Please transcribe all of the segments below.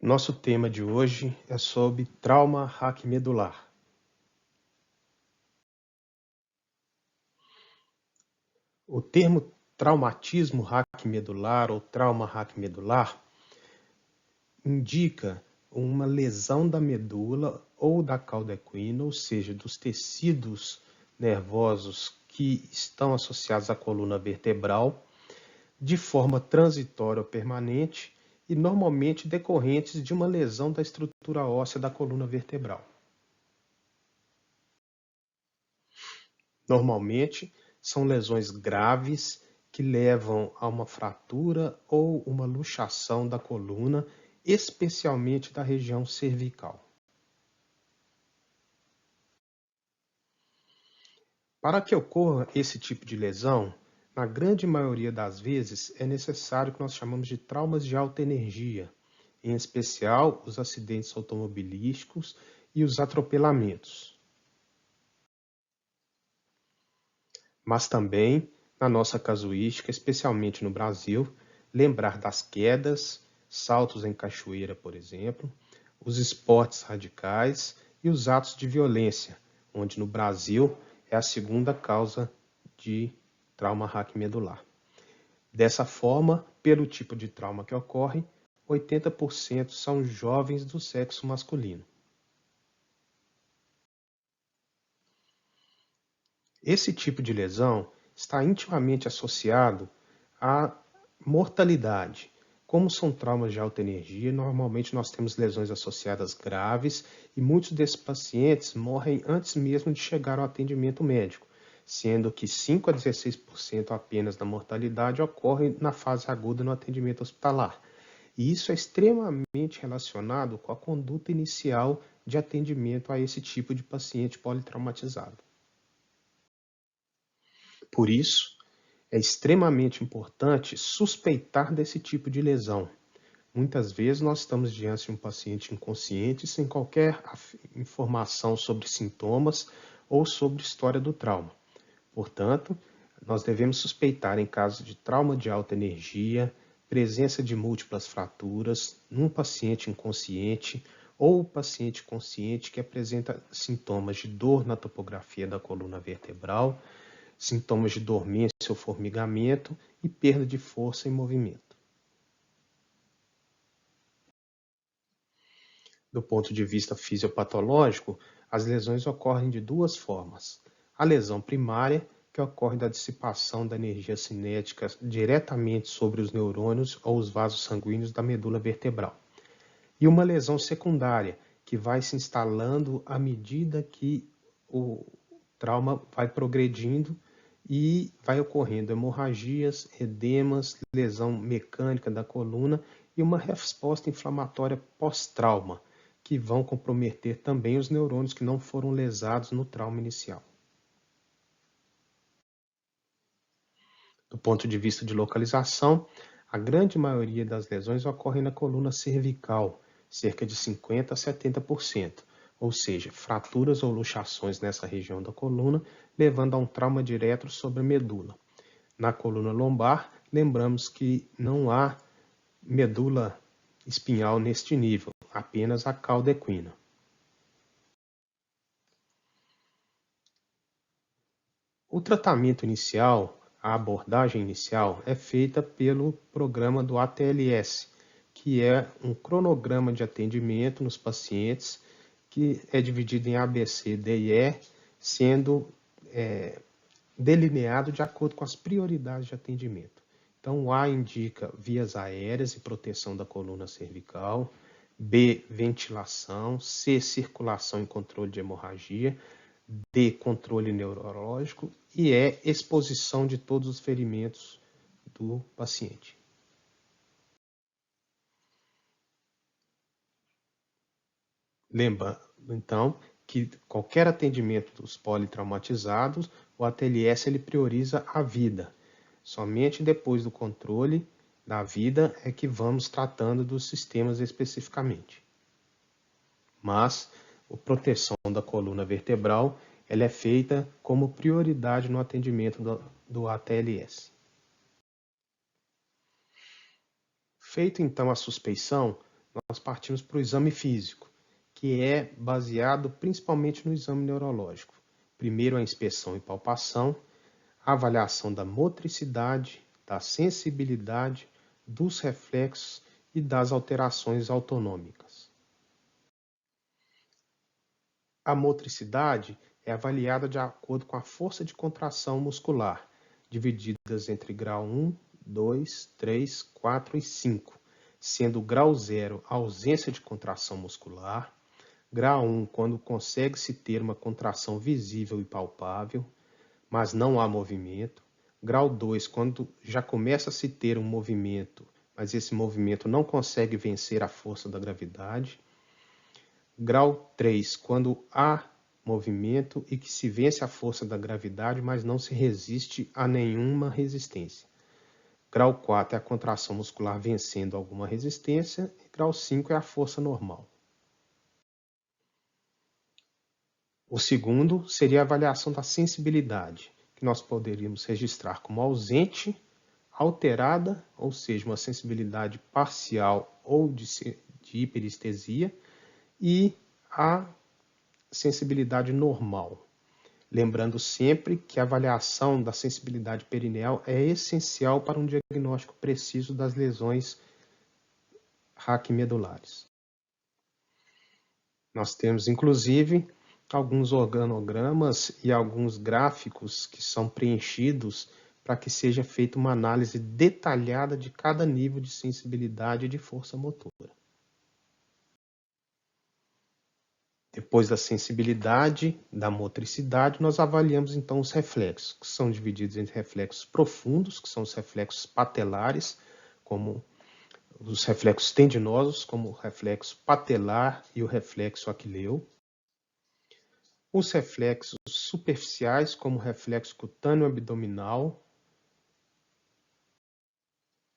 Nosso tema de hoje é sobre trauma raquimedular. O termo traumatismo raquimedular ou trauma raquimedular indica uma lesão da medula ou da cauda equina, ou seja, dos tecidos nervosos que estão associados à coluna vertebral, de forma transitória ou permanente e normalmente decorrentes de uma lesão da estrutura óssea da coluna vertebral. Normalmente, são lesões graves que levam a uma fratura ou uma luxação da coluna, especialmente da região cervical. Para que ocorra esse tipo de lesão, na grande maioria das vezes é necessário o que nós chamamos de traumas de alta energia, em especial os acidentes automobilísticos e os atropelamentos. Mas também, na nossa casuística, especialmente no Brasil, lembrar das quedas, saltos em cachoeira, por exemplo, os esportes radicais e os atos de violência, onde no Brasil é a segunda causa de trauma raquimedular. Dessa forma, pelo tipo de trauma que ocorre, 80% são jovens do sexo masculino. Esse tipo de lesão está intimamente associado à mortalidade. Como são traumas de alta energia, normalmente nós temos lesões associadas graves e muitos desses pacientes morrem antes mesmo de chegar ao atendimento médico, sendo que 5 a 16% apenas da mortalidade ocorre na fase aguda no atendimento hospitalar. E isso é extremamente relacionado com a conduta inicial de atendimento a esse tipo de paciente politraumatizado. Por isso, é extremamente importante suspeitar desse tipo de lesão. Muitas vezes nós estamos diante de um paciente inconsciente sem qualquer informação sobre sintomas ou sobre história do trauma. Portanto, nós devemos suspeitar em casos de trauma de alta energia, presença de múltiplas fraturas, num paciente inconsciente ou paciente consciente que apresenta sintomas de dor na topografia da coluna vertebral, sintomas de dormência ou formigamento e perda de força e movimento. Do ponto de vista fisiopatológico, as lesões ocorrem de duas formas. A lesão primária, que ocorre da dissipação da energia cinética diretamente sobre os neurônios ou os vasos sanguíneos da medula vertebral. E uma lesão secundária, que vai se instalando à medida que o trauma vai progredindo e vai ocorrendo hemorragias, edemas, lesão mecânica da coluna e uma resposta inflamatória pós-trauma, que vão comprometer também os neurônios que não foram lesados no trauma inicial. Do ponto de vista de localização, a grande maioria das lesões ocorrem na coluna cervical, cerca de 50% a 70%, ou seja, fraturas ou luxações nessa região da coluna, levando a um trauma direto sobre a medula. Na coluna lombar, lembramos que não há medula espinhal neste nível, apenas a cauda equina. O tratamento inicial, a abordagem inicial, é feita pelo programa do ATLS, que é um cronograma de atendimento nos pacientes, que é dividido em A, B, C, D e E, sendo delineado de acordo com as prioridades de atendimento. Então, o A indica vias aéreas e proteção da coluna cervical, B, ventilação, C, circulação e controle de hemorragia, D, controle neurológico e E, exposição de todos os ferimentos do paciente. Lembra, então, que qualquer atendimento dos politraumatizados, o ATLS ele prioriza a vida. Somente depois do controle da vida é que vamos tratando dos sistemas especificamente. Mas a proteção da coluna vertebral ela é feita como prioridade no atendimento do ATLS. Feito então a suspeição, nós partimos para o exame físico, que é baseado principalmente no exame neurológico. Primeiro a inspeção e palpação, a avaliação da motricidade, da sensibilidade, dos reflexos e das alterações autonômicas. A motricidade é avaliada de acordo com a força de contração muscular, divididas entre grau 1, 2, 3, 4 e 5, sendo o grau 0 a ausência de contração muscular, grau 1 quando consegue-se ter uma contração visível e palpável, mas não há movimento, grau 2 quando já começa a se ter um movimento, mas esse movimento não consegue vencer a força da gravidade, grau 3 quando há movimento e que se vence a força da gravidade, mas não se resiste a nenhuma resistência. Grau 4 é a contração muscular vencendo alguma resistência e grau 5 é a força normal. O segundo seria a avaliação da sensibilidade, que nós poderíamos registrar como ausente, alterada, ou seja, uma sensibilidade parcial ou de hiperestesia, e a sensibilidade normal. Lembrando sempre que a avaliação da sensibilidade perineal é essencial para um diagnóstico preciso das lesões raquimedulares. Nós temos, inclusive, alguns organogramas e alguns gráficos que são preenchidos para que seja feita uma análise detalhada de cada nível de sensibilidade e de força motora. Depois da sensibilidade, da motricidade, nós avaliamos então os reflexos, que são divididos entre reflexos profundos, que são os reflexos patelares, como os reflexos tendinosos, como o reflexo patelar e o reflexo aquileu. Os reflexos superficiais, como o reflexo cutâneo abdominal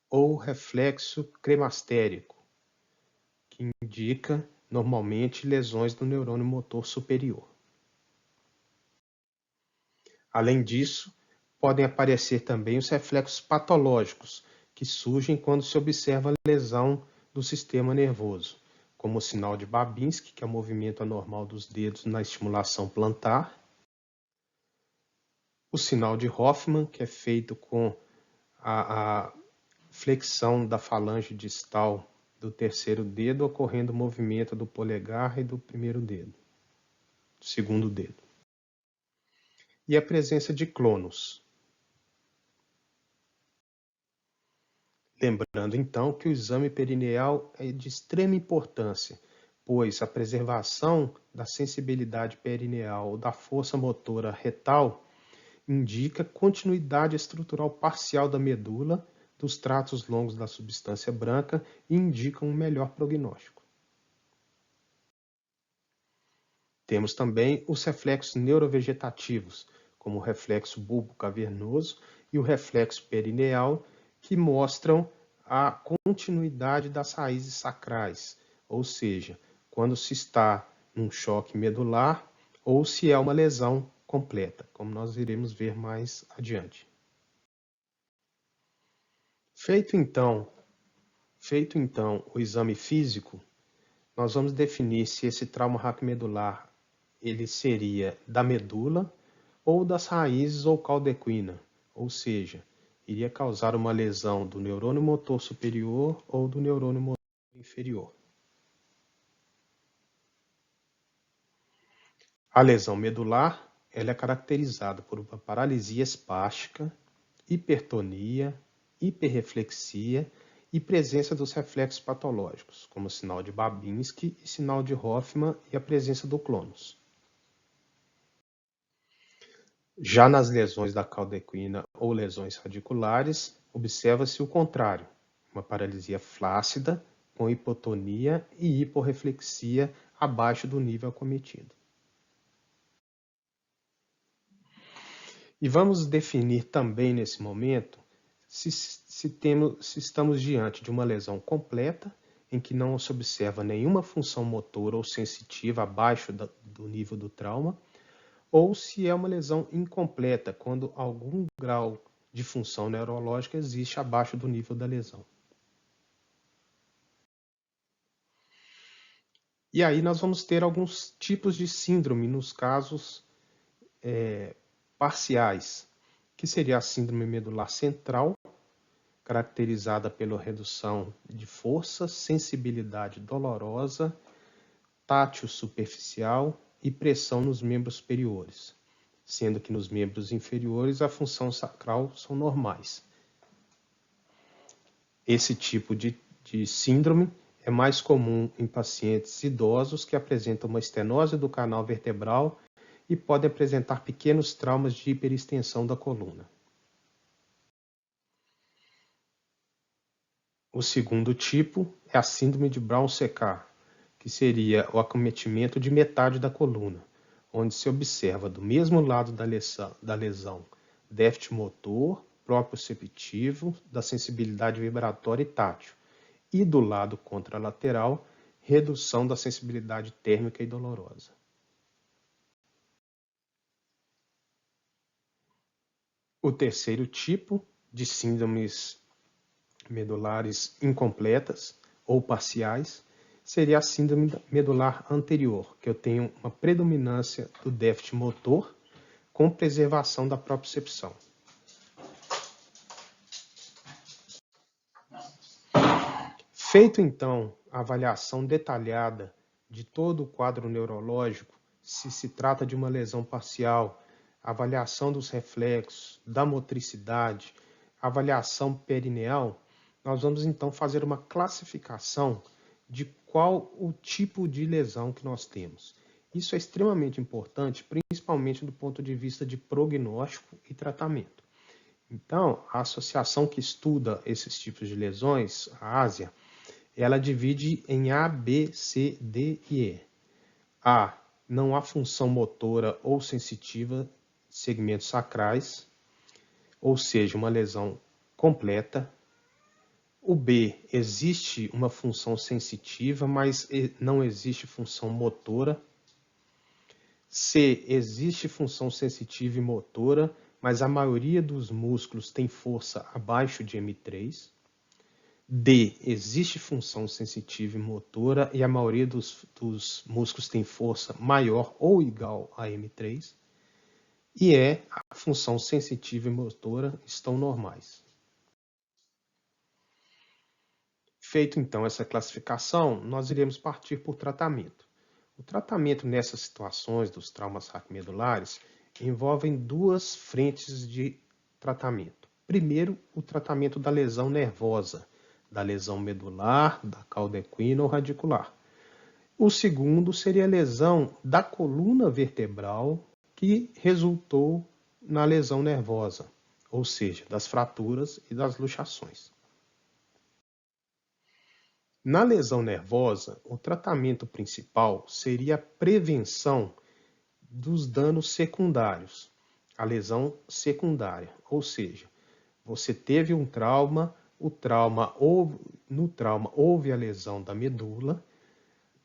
ou o reflexo cremastérico, que indica normalmente lesões do neurônio motor superior. Além disso, podem aparecer também os reflexos patológicos, que surgem quando se observa a lesão do sistema nervoso, como o sinal de Babinski, que é o movimento anormal dos dedos na estimulação plantar, o sinal de Hoffman, que é feito com a flexão da falange distal do terceiro dedo, ocorrendo o movimento do polegar e do primeiro dedo, do segundo dedo. E a presença de clonos. Lembrando, então, que o exame perineal é de extrema importância, pois a preservação da sensibilidade perineal ou da força motora retal indica continuidade estrutural parcial da medula, dos tratos longos da substância branca e indicam um melhor prognóstico. Temos também os reflexos neurovegetativos, como o reflexo bulbo-cavernoso e o reflexo perineal, que mostram a continuidade das raízes sacrais, ou seja, quando se está num choque medular ou se é uma lesão completa, como nós iremos ver mais adiante. Feito então o exame físico, nós vamos definir se esse trauma raquimedular ele seria da medula ou das raízes ou caldequina, ou seja, iria causar uma lesão do neurônio motor superior ou do neurônio motor inferior. A lesão medular ela é caracterizada por uma paralisia espástica, hipertonia, hiperreflexia e presença dos reflexos patológicos, como sinal de Babinski e sinal de Hoffman e a presença do clonus. Já nas lesões da caldequina ou lesões radiculares, observa-se o contrário, uma paralisia flácida, com hipotonia e hiporreflexia abaixo do nível acometido. E vamos definir também nesse momento se estamos diante de uma lesão completa, em que não se observa nenhuma função motora ou sensitiva abaixo do nível do trauma, ou se é uma lesão incompleta, quando algum grau de função neurológica existe abaixo do nível da lesão. E aí nós vamos ter alguns tipos de síndrome nos casos parciais, que seria a síndrome medular central, caracterizada pela redução de força, sensibilidade dolorosa, tátil superficial e pressão nos membros superiores, sendo que nos membros inferiores a função sacral são normais. Esse tipo de síndrome é mais comum em pacientes idosos que apresentam uma estenose do canal vertebral e podem apresentar pequenos traumas de hiperextensão da coluna. O segundo tipo é a síndrome de Brown-Séquard, que seria o acometimento de metade da coluna, onde se observa do mesmo lado da lesão déficit motor, proprioceptivo, da sensibilidade vibratória e tátil, e do lado contralateral, redução da sensibilidade térmica e dolorosa. O terceiro tipo de síndromes medulares incompletas ou parciais seria a síndrome medular anterior, que eu tenho uma predominância do déficit motor com preservação da propriocepção. Feito então a avaliação detalhada de todo o quadro neurológico, se trata de uma lesão parcial, avaliação dos reflexos, da motricidade, avaliação perineal, nós vamos então fazer uma classificação de qual o tipo de lesão que nós temos. Isso é extremamente importante, principalmente do ponto de vista de prognóstico e tratamento. Então, a associação que estuda esses tipos de lesões, a ASIA, ela divide em A, B, C, D e E. A, não há função motora ou sensitiva de segmentos sacrais, ou seja, uma lesão completa. O B, existe uma função sensitiva, mas não existe função motora. C, existe função sensitiva e motora, mas a maioria dos músculos tem força abaixo de M3. D, existe função sensitiva e motora e a maioria dos músculos tem força maior ou igual a M3. E E, a função sensitiva e motora estão normais. Feito então essa classificação, nós iremos partir por tratamento. O tratamento nessas situações dos traumas raquimedulares envolvem duas frentes de tratamento. Primeiro, o tratamento da lesão nervosa, da lesão medular, da cauda equina ou radicular. O segundo seria a lesão da coluna vertebral que resultou na lesão nervosa, ou seja, das fraturas e das luxações. Na lesão nervosa, o tratamento principal seria a prevenção dos danos secundários, a lesão secundária, ou seja, você teve um trauma, no trauma houve a lesão da medula,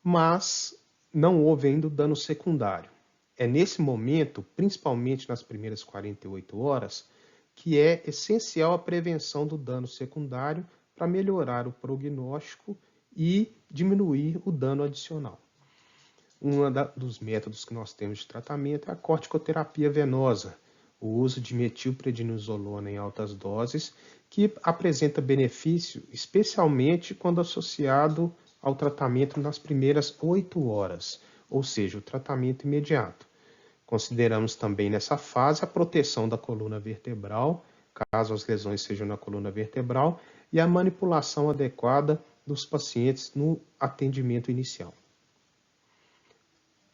mas não houve ainda o dano secundário. É nesse momento, principalmente nas primeiras 48 horas, que é essencial a prevenção do dano secundário para melhorar o prognóstico e diminuir o dano adicional. Um dos métodos que nós temos de tratamento é a corticoterapia venosa, o uso de metilprednisolona em altas doses, que apresenta benefício especialmente quando associado ao tratamento nas primeiras 8 horas, ou seja, o tratamento imediato. Consideramos também nessa fase a proteção da coluna vertebral, caso as lesões sejam na coluna vertebral, e a manipulação adequada dos pacientes no atendimento inicial.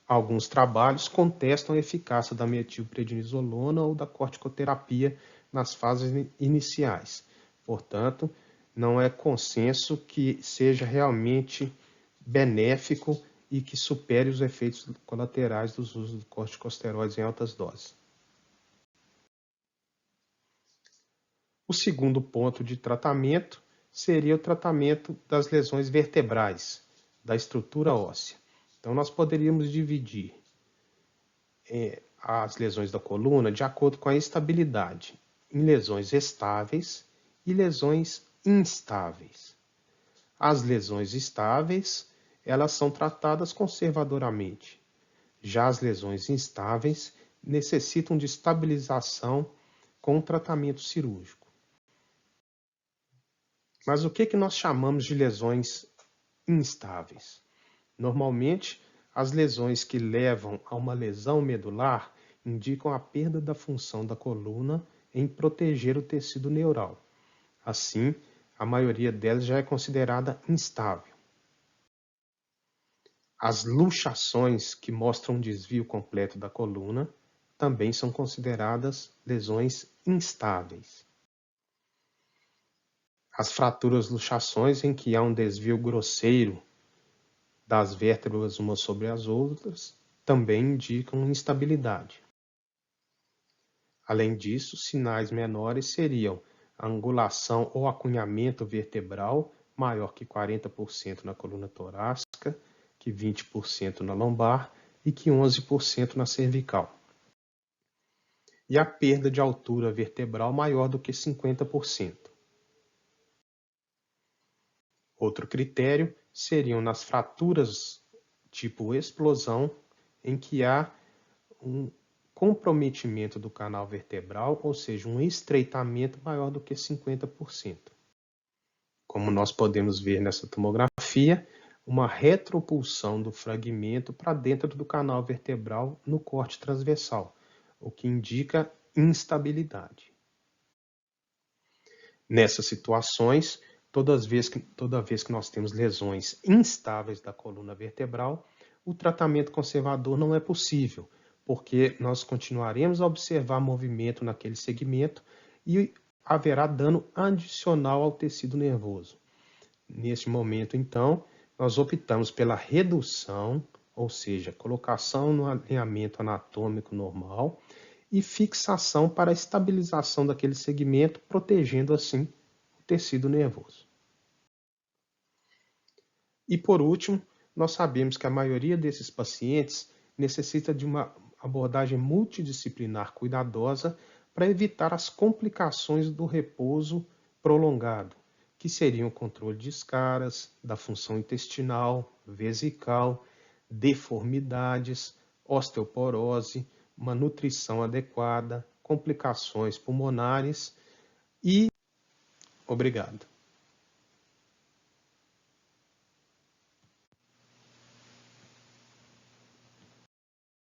Alguns trabalhos contestam a eficácia da metilprednisolona ou da corticoterapia nas fases iniciais. Portanto, não é consenso que seja realmente benéfico e que supere os efeitos colaterais dos usos de corticosteroides em altas doses. O segundo ponto de tratamento seria o tratamento das lesões vertebrais, da estrutura óssea. Então, nós poderíamos dividir as lesões da coluna de acordo com a estabilidade, em lesões estáveis e lesões instáveis. As lesões estáveis elas são tratadas conservadoramente. Já as lesões instáveis necessitam de estabilização com tratamento cirúrgico. Mas o que nós chamamos de lesões instáveis? Normalmente, as lesões que levam a uma lesão medular indicam a perda da função da coluna em proteger o tecido neural. Assim, a maioria delas já é considerada instável. As luxações que mostram um desvio completo da coluna também são consideradas lesões instáveis. As fraturas luxações em que há um desvio grosseiro das vértebras umas sobre as outras também indicam instabilidade. Além disso, sinais menores seriam a angulação ou acunhamento vertebral maior que 40% na coluna torácica, que 20% na lombar e que 11% na cervical. E a perda de altura vertebral maior do que 50%. Outro critério seriam nas fraturas tipo explosão, em que há um comprometimento do canal vertebral, ou seja, um estreitamento maior do que 50%. Como nós podemos ver nessa tomografia, uma retropulsão do fragmento para dentro do canal vertebral no corte transversal, o que indica instabilidade. Nessas situações, toda vez que nós temos lesões instáveis da coluna vertebral, o tratamento conservador não é possível, porque nós continuaremos a observar movimento naquele segmento e haverá dano adicional ao tecido nervoso. Neste momento, então, nós optamos pela redução, ou seja, colocação no alinhamento anatômico normal e fixação para a estabilização daquele segmento, protegendo assim o tecido nervoso. E por último, nós sabemos que a maioria desses pacientes necessita de uma abordagem multidisciplinar cuidadosa para evitar as complicações do repouso prolongado, que seriam o controle de escaras, da função intestinal, vesical, deformidades, osteoporose, uma nutrição adequada, complicações pulmonares e... Obrigado.